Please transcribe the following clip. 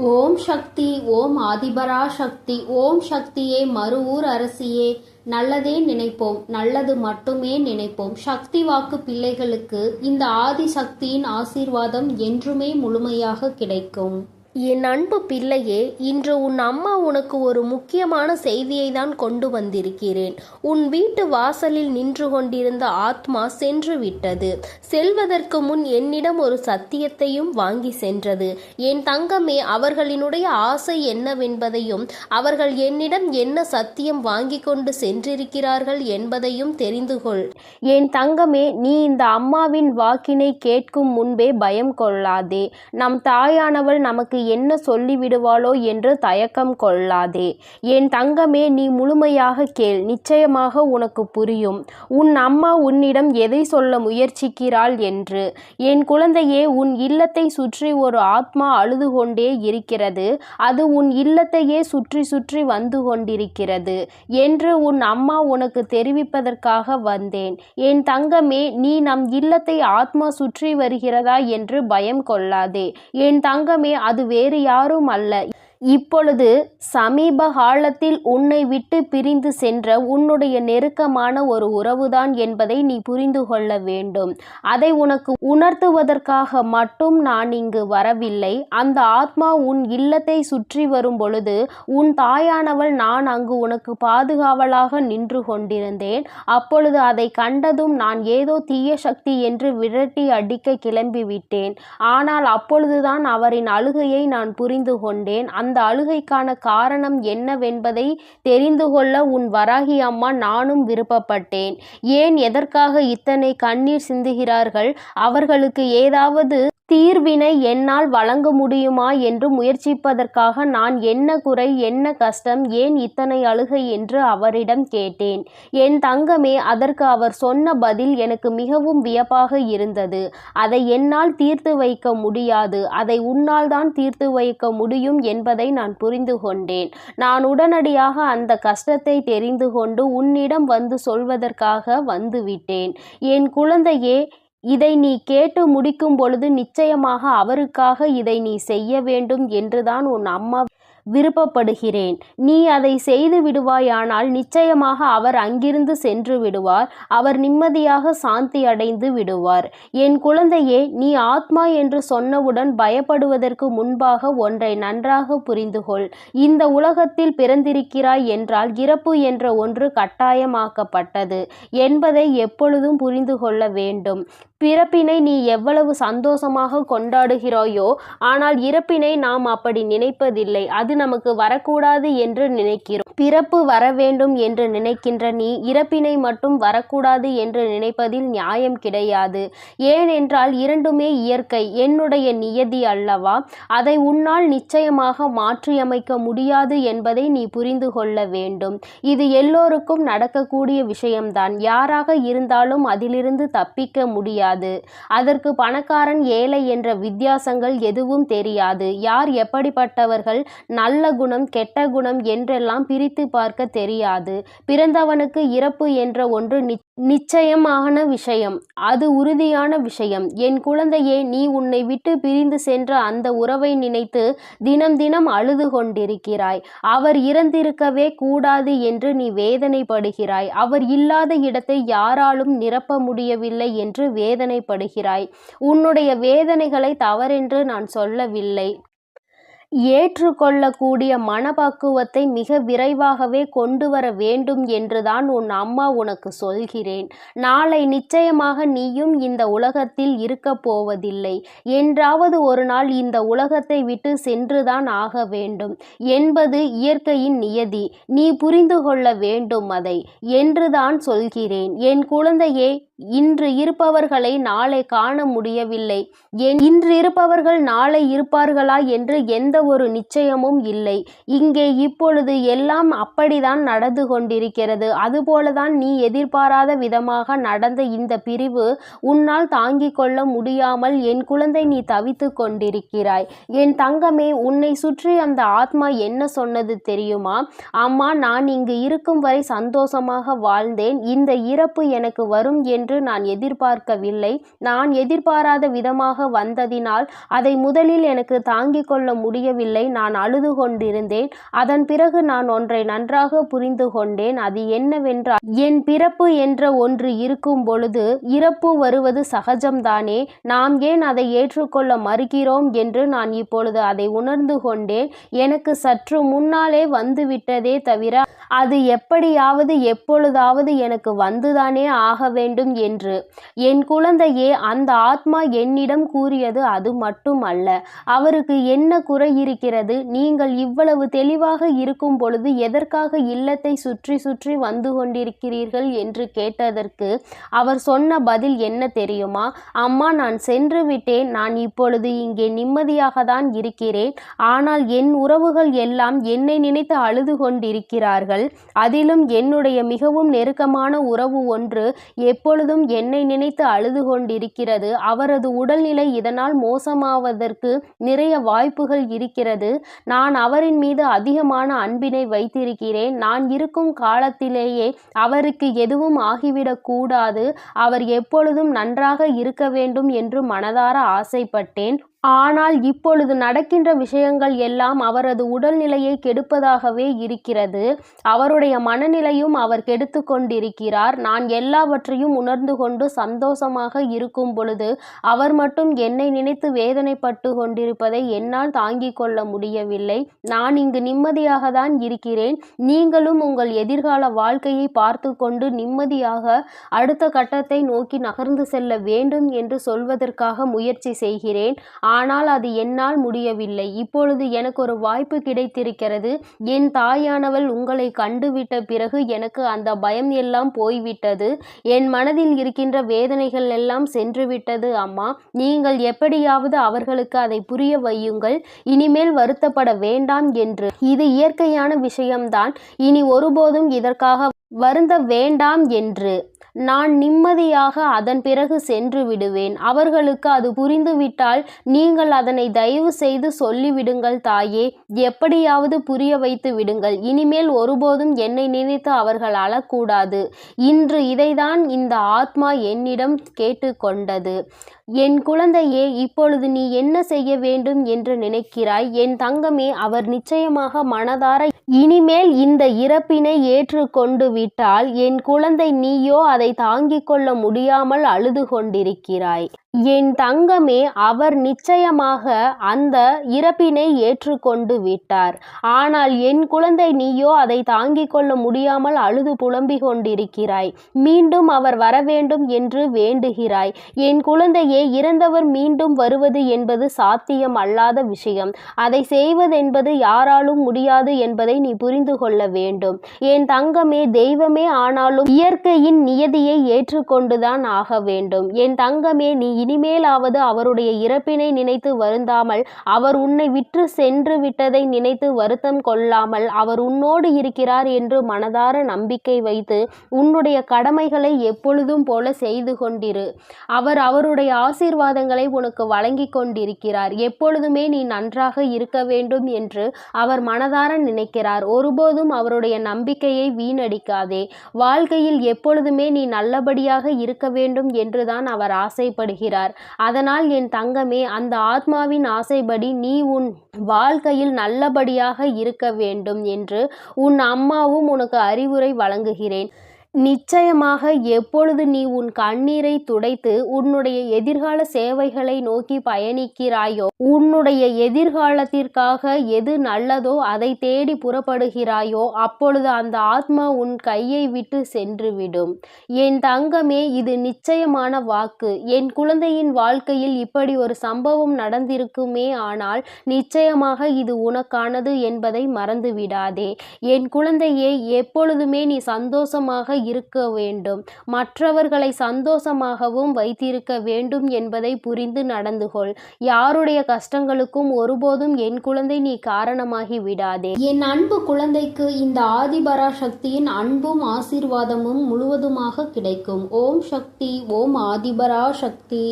ஓம் சக்தி. ஓம் ஆதிபரா சக்தி. ஓம் சக்தியே, மறுவூர் அரசியே, நல்லதே நினைப்போம், நல்லது மட்டுமே நினைப்போம். சக்தி வாக்கு பிள்ளைகளுக்கு இந்த ஆதி சக்தியின் ஆசீர்வாதம் என்றுமே முழுமையாக கிடைக்கும். என் அன்பு பிள்ளையே, இன்று உன் அம்மா உனக்கு ஒரு முக்கியமான செய்தியை தான் கொண்டு வந்திருக்கிறேன். உன் வீட்டு வாசலில் நின்று கொண்டிருந்த ஆத்மா சென்று விட்டது. செல்வதற்கு முன் என்னிடம் ஒரு சத்தியத்தையும் வாங்கி சென்றது. என் தங்கமே, அவர்களினுடைய ஆசை என்னவென்பதையும் அவர்கள் என்னிடம் என்ன சத்தியம் வாங்கி கொண்டு சென்றிருக்கிறார்கள் என்பதையும் தெரிந்து கொள். என் தங்கமே, நீ இந்த அம்மாவின் வாக்கினை கேட்கும் முன்பே பயம் கொள்ளாதே. நம் தாயானவள் நமக்கு என்ன சொல்லிவிடுவாளோ என்று தயக்கம் கொள்ளாதே. என் தங்கமே, நீ முழுமையாக கேள், நிச்சயமாக உனக்கு புரியும் உன் அம்மா உன்னிடம் எதை சொல்ல முயற்சிக்கிறாள் என்று. என் குழந்தையே, உன் இல்லத்தை சுற்றி ஒரு ஆத்மா அழுது கொண்டே இருக்கிறது. அது உன் இல்லத்தையே சுற்றி சுற்றி வந்து கொண்டிருக்கிறது என்று உன் அம்மா உனக்கு தெரிவிப்பதற்காக வந்தேன். என் தங்கமே, நீ நம் இல்லத்தை ஆத்மா சுற்றி வருகிறதா என்று பயம் கொள்ளாதே. என் தங்கமே, அது வேறு யாரும் அல்ல. இப்பொழுது சமீப காலத்தில் உன்னை விட்டு பிரிந்து சென்ற உன்னுடைய நெருக்கமான ஒரு உறவுதான் என்பதை நீ புரிந்து கொள்ள வேண்டும். அதை உனக்கு உணர்த்துவதற்காக மட்டும் நான் இங்கு வரவில்லை. அந்த ஆத்மா உன் இல்லத்தை சுற்றி வரும் பொழுது உன் தாயானவள் நான் அங்கு உனக்கு பாதுகாவலாக நின்று கொண்டிருந்தேன். அப்பொழுது அதை கண்டதும் நான் ஏதோ தீய சக்தி என்று விரட்டி அடிக்க கிளம்பிவிட்டேன். ஆனால் அப்பொழுதுதான் அவரின் அழுகையை நான் புரிந்து கொண்டேன். அந்த அழுகைக்கான காரணம் என்னவென்பதை தெரிந்து கொள்ள உன் வராகி அம்மா நானும் விருப்பப்பட்டேன். ஏன், எதற்காக இத்தனை கண்ணீர் சிந்துகிறார்கள்? அவர்களுக்கு ஏதாவது தீர்வினை என்னால் வழங்க முடியுமா என்று முயற்சிப்பதற்காக நான் என்ன குறை, என்ன கஷ்டம், ஏன் இத்தனை அழுகை என்று அவரிடம் கேட்டேன். என் தங்கமே, அதற்கு அவர் சொன்ன பதில் எனக்கு மிகவும் வியப்பாக இருந்தது. அதை என்னால் தீர்த்து வைக்க முடியாது, அதை உன்னால் தான் தீர்த்து வைக்க முடியும் என்பதை நான் புரிந்து கொண்டேன். நான் உடனடியாக அந்த கஷ்டத்தை தெரிந்து கொண்டு உன்னிடம் வந்து சொல்வதற்காக வந்துவிட்டேன். என் குழந்தையே, இதை நீ கேட்டு முடிக்கும் பொழுது நிச்சயமாக அவருக்காக இதை நீ செய்ய வேண்டும் என்றுதான் உன் அம்மா விருப்பப்படுகிறேன். நீ அதை செய்து விடுவாயானால் நிச்சயமாக அவர் அங்கிருந்து சென்று விடுவார். அவர் நிம்மதியாக சாந்தி அடைந்து விடுவார். என் குழந்தையே, நீ ஆத்மா என்று சொன்னவுடன் பயப்படுவதற்கு முன்பாக ஒன்றை நன்றாக புரிந்து கொள். இந்த உலகத்தில் பிறந்திருக்கிறாய் என்றால் இறப்பு என்ற ஒன்று கட்டாயமாக்கப்பட்டது என்பதை எப்பொழுதும் புரிந்து கொள்ள வேண்டும். பிறப்பினை நீ எவ்வளவு சந்தோஷமாக கொண்டாடுகிறாயோ, ஆனால் இறப்பினை நாம் அப்படி நினைப்பதில்லை. அது நமக்கு வரக்கூடாது என்று நினைக்கிறோம். பிறப்பு வர வேண்டும் என்று நினைக்கின்ற நீ இறப்பினை மட்டும் வரக்கூடாது என்று நினைப்பதில் நியாயம் கிடையாது. ஏனென்றால் இரண்டுமே இயற்கை, என்னுடைய நியதி அல்லவா? அதை உன்னால் நிச்சயமாக மாற்றியமைக்க முடியாது என்பதை நீ புரிந்து கொள்ள வேண்டும். இது எல்லோருக்கும் நடக்கக்கூடிய விஷயம்தான். யாராக இருந்தாலும் அதிலிருந்து தப்பிக்க முடியாது. அதற்கு பணக்காரன் ஏழை என்ற வித்தியாசங்கள் எதுவும் தெரியாது. யார் எப்படிப்பட்டவர்கள், நல்ல குணம் கெட்ட குணம் என்றெல்லாம் பிரித்து பார்க்க தெரியாது. பிறந்தவனுக்கு இறப்பு என்ற ஒன்று நிச்சயமான விஷயம், அது உறுதியான விஷயம். என் குழந்தையே, நீ உன்னை விட்டு பிரிந்து சென்ற அந்த உறவை நினைத்து தினம் தினம் அழுது கொண்டிருக்கிறாய். அவர் இறந்திருக்கவே கூடாது என்று நீ வேதனைப்படுகிறாய். அவர் இல்லாத இடத்தை யாராலும் நிரப்ப முடியவில்லை என்று வேதனைப்படுகிறாய். உன்னுடைய வேதனைகளை தவறென்று நான் சொல்லவில்லை. ஏற்றுக்கொள்ளக்கூடிய மனப்பக்குவத்தை மிக விரைவாகவே கொண்டு வர வேண்டும் என்றுதான் உன் அம்மா உனக்கு சொல்கிறேன். நாளை நிச்சயமாக நீயும் இந்த உலகத்தில் இருக்க போவதில்லை. என்றாவது ஒரு நாள் இந்த உலகத்தை விட்டு சென்றுதான் ஆக வேண்டும் என்பது இயற்கையின் நியதி. நீ புரிந்து கொள்ள வேண்டும் அதை என்றுதான் சொல்கிறேன். என் குழந்தையே, இன்று இருப்பவர்களை நாளை காண முடியவில்லை. இன்று இருப்பவர்கள் நாளை இருப்பார்களா என்று எந்த ஒரு நிச்சயமும் இல்லை. இங்கே இப்பொழுது எல்லாம் அப்படிதான் நடந்து கொண்டிருக்கிறது. அதுபோலதான் நீ எதிர்பாராத விதமாக நடந்த இந்த பிரிவு உன்னால் தாங்கிக் கொள்ள முடியாமல் என் குழந்தை நீ தவித்து கொண்டிருக்கிறாய். என் தங்கமே, உன்னை சுற்றி அந்த ஆத்மா என்ன சொன்னது தெரியுமா? அம்மா, நான் இங்கு இருக்கும் வரை சந்தோஷமாக வாழ்ந்தேன். இந்த இறப்பு எனக்கு வரும் என்று என்று நான் எதிர்பார்க்கவில்லை. நான் எதிர்பாராத விதமாக வந்ததினால் அதை முதலில் எனக்கு தாங்கிக் கொள்ள முடியவில்லை. நான் அழுது கொண்டிருந்தேன். அதன் பிறகு நான் ஒன்றை நன்றாக புரிந்து கொண்டேன். அது என்னவென்றால், என் பிறப்பு என்ற ஒன்று இருக்கும் பொழுது இறப்பு வருவது சகஜம்தானே. நாம் ஏன் அதை ஏற்றுக்கொள்ள மறுக்கிறோம் என்று நான் இப்பொழுது அதை உணர்ந்து கொண்டேன். எனக்கு சற்று முன்னாலே வந்துவிட்டதே தவிர அது எப்படியாவது எப்பொழுதாவது எனக்கு வந்துதானே ஆக வேண்டும் என்று. என் குழந்தையே, அந்த ஆத்மா என்னிடம் கூறியது அது மட்டும் அல்ல. அவருக்கு என்ன குறை இருக்கிறது? நீங்கள் இவ்வளவு தெளிவாக இருக்கும் பொழுது எதற்காக இல்லத்தை சுற்றி சுற்றி வந்து கொண்டிருக்கிறீர்கள் என்று கேட்டதற்கு அவர் சொன்ன பதில் என்ன தெரியுமா? அம்மா, நான் சென்று விட்டேன். நான் இப்பொழுது இங்கே நிம்மதியாக தான் இருக்கிறேன். ஆனால் என் உறவுகள் எல்லாம் என்னை நினைத்து அழுது கொண்டிருக்கிறார்கள். அதிலும் என்னுடைய மிகவும் நெருக்கமான உறவு ஒன்று எப்பொழுதும் என்னை நினைத்து அழுது கொண்டிருக்கிறது. அவரது உடல்நிலை இதனால் மோசமாவதற்கு நிறைய வாய்ப்புகள் இருக்கிறது. நான் அவரின் மீது அதிகமான அன்பினை வைத்திருக்கிறேன். நான் இருக்கும் காலத்திலேயே அவருக்கு எதுவும் ஆகிவிடக் கூடாது. அவர் எப்பொழுதும் நன்றாக இருக்க வேண்டும் என்று மனதார ஆசைப்பட்டேன். ஆனால் இப்பொழுது நடக்கின்ற விஷயங்கள் எல்லாம் அவரது உடல்நிலையை கெடுப்பதாகவே இருக்கிறது. அவருடைய மனநிலையும் அவர் கெடுத்து கொண்டிருக்கிறார். நான் எல்லாவற்றையும் உணர்ந்து கொண்டு சந்தோஷமாக இருக்கும் பொழுது அவர் மட்டும் என்னை நினைத்து வேதனைப்பட்டு கொண்டிருப்பதை என்னால் தாங்கிக் கொள்ள முடியவில்லை. நான் இங்கு நிம்மதியாக தான் இருக்கிறேன். நீங்களும் உங்கள் எதிர்கால வாழ்க்கையை பார்த்து கொண்டு நிம்மதியாக அடுத்த கட்டத்தை நோக்கி நகர்ந்து செல்ல வேண்டும் என்று சொல்வதற்காக முயற்சி செய்கிறேன். ஆனால் அது என்னால் முடியவில்லை. இப்பொழுது எனக்கு ஒரு வாய்ப்பு கிடைத்திருக்கிறது. என் தாயானவள் உங்களை கண்டுவிட்ட பிறகு எனக்கு அந்த பயம் எல்லாம் போய்விட்டது. என் மனதில் இருக்கின்ற வேதனைகள் எல்லாம் சென்றுவிட்டது. அம்மா, நீங்கள் எப்படியாவது அவர்களுக்கு அதை புரிய வையுங்கள். இனிமேல் வருத்தப்பட வேண்டாம் என்று. இது இயற்கையான விஷயம்தான். இனி ஒருபோதும் இதற்காக வருந்த வேண்டாம் என்று. நான் நிம்மதியாக அதன் பிறகு சென்று விடுவேன். அவர்களுக்கு அது புரிந்துவிட்டால் நீங்கள் அதனை தயவு செய்து சொல்லிவிடுங்கள் தாயே. எப்படியாவது புரிய வைத்து விடுங்கள். இனிமேல் ஒருபோதும் என்னை நினைத்து அவர்கள் அழக்கூடாது. இன்று இதைதான் இந்த ஆத்மா என்னிடம் கேட்டுக்கொண்டது. என் குழந்தையே, இப்பொழுது நீ என்ன செய்ய வேண்டும் என்று நினைக்கிறாய்? என் தங்கமே, அவர் நிச்சயமாக மனதார இனிமேல் இந்த இறப்பினை ஏற்றுக்கொண்டு விட்டால், என் குழந்தை, நீயோ அதை தாங்கிக் கொள்ள முடியாமல் அழுது கொண்டிருக்கிறாய். என் தங்கமே, அவர் நிச்சயமாக அந்த இறப்பினை ஏற்றுக்கொண்டு விட்டார். ஆனால் என் குழந்தை, நீயோ அதை தாங்கிக் கொள்ள முடியாமல் அழுது புலம்பிக் கொண்டிருக்கிறாய். மீண்டும் அவர் வர வேண்டும் என்று வேண்டுகிறாய். என் குழந்தையே, இறந்தவர் மீண்டும் வருவது என்பது சாத்தியம் அல்லாத விஷயம். அதை செய்வதென்பது யாராலும் முடியாது என்பதை நீ புரிந்து கொள்ள வேண்டும். என் தங்கமே, தெய்வமே ஆனாலும் இயற்கையின் நியதியை ஏற்றுக்கொண்டுதான் ஆக வேண்டும். என் தங்கமே, நீ இனிமேலாவது அவருடைய இறப்பினை நினைத்து வருந்தாமல், அவர் உன்னை விற்று சென்று விட்டதை நினைத்து வருத்தம் கொள்ளாமல், அவர் உன்னோடு இருக்கிறார் என்று மனதார நம்பிக்கை வைத்து உன்னுடைய கடமைகளை எப்பொழுதும் போல செய்து கொண்டிரு. அவர் அவருடைய ஆசீர்வாதங்களை உனக்கு வழங்கி கொண்டிருக்கிறார். எப்பொழுதுமே நீ நன்றாக இருக்க வேண்டும் என்று அவர் மனதார நினைக்கிறார். ஒருபோதும் அவருடைய நம்பிக்கையை வீணடிக்காதே. வாழ்க்கையில் எப்பொழுதுமே நீ நல்லபடியாக இருக்க வேண்டும் என்றுதான் அவர் ஆசைப்படுகிறார். அதனால் என் தங்கமே, அந்த ஆத்மாவின் ஆசைப்படி நீ உன் வாழ்க்கையில் நல்லபடியாக இருக்க வேண்டும் என்று உன் அம்மாவும் உனக்கு அறிவுரை வழங்குகிறேன். நிச்சயமாக எப்பொழுது நீ உன் கண்ணீரை துடைத்து உன்னுடைய எதிர்கால சேவைகளை நோக்கி பயணிக்கிறாயோ, உன்னுடைய எதிர்காலத்திற்காக எது நல்லதோ அதை தேடி புறப்படுகிறாயோ, அப்பொழுது அந்த ஆத்மா உன் கையை விட்டு சென்றுவிடும். என் தங்கமே, இது நிச்சயமான வாக்கு. என் குழந்தையின் வாழ்க்கையில் இப்படி ஒரு சம்பவம் நடந்திருக்குமே, ஆனால் நிச்சயமாக இது உனக்கானது என்பதை மறந்துவிடாதே. என் குழந்தையே, எப்பொழுதுமே நீ சந்தோஷமாக இருக்க வேண்டும். மற்றவர்களை சந்தோஷமாகவும் வைத்திருக்க வேண்டும் என்பதை புரிந்து நடந்து கொள். யாருடைய கஷ்டங்களுக்கும் ஒருபோதும் என் குழந்தை நீ காரணமாகி விடாதே. என் அன்பு குழந்தைக்கு இந்த ஆதிபரா சக்தியின் அன்பும் ஆசீர்வாதமும் முழுவதுமாக கிடைக்கும். ஓம் சக்தி. ஓம் ஆதிபரா சக்தி.